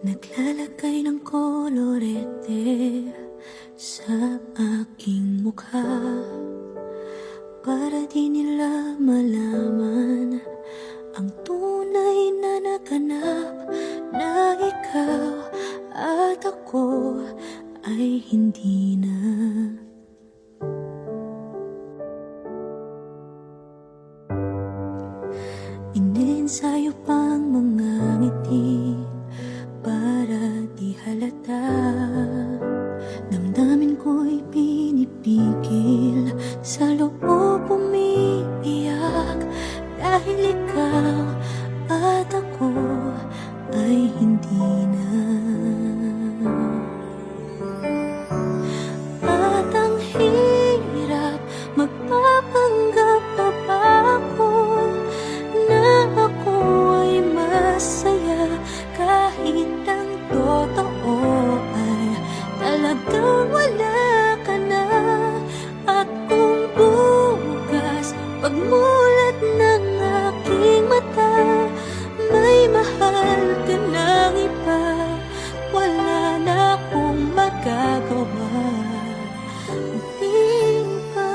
Naglalagay ng kolorete sa aking mukha para di nila malaman ang tunay na naganap, na ikaw at ako ay hindi na. Iniensayo pang mga ngiti para di halata. Damdamin ko'y pinipigil, sa loob umiiyak, dahil ikaw at ako ay hindi na. At ang hirap, magpapanggap pa ba ako na ako ay masaya, kahit ang totoo ay talagang wala ka na. At kung bukas pagmulat ng aking mata, may mahal ka ng iba, wala na akong magagawa. Di ba?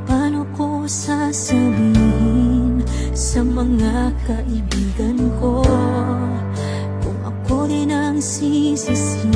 Paano ko sasabihin sa mga kaibigan ko kung ako din ang sisisi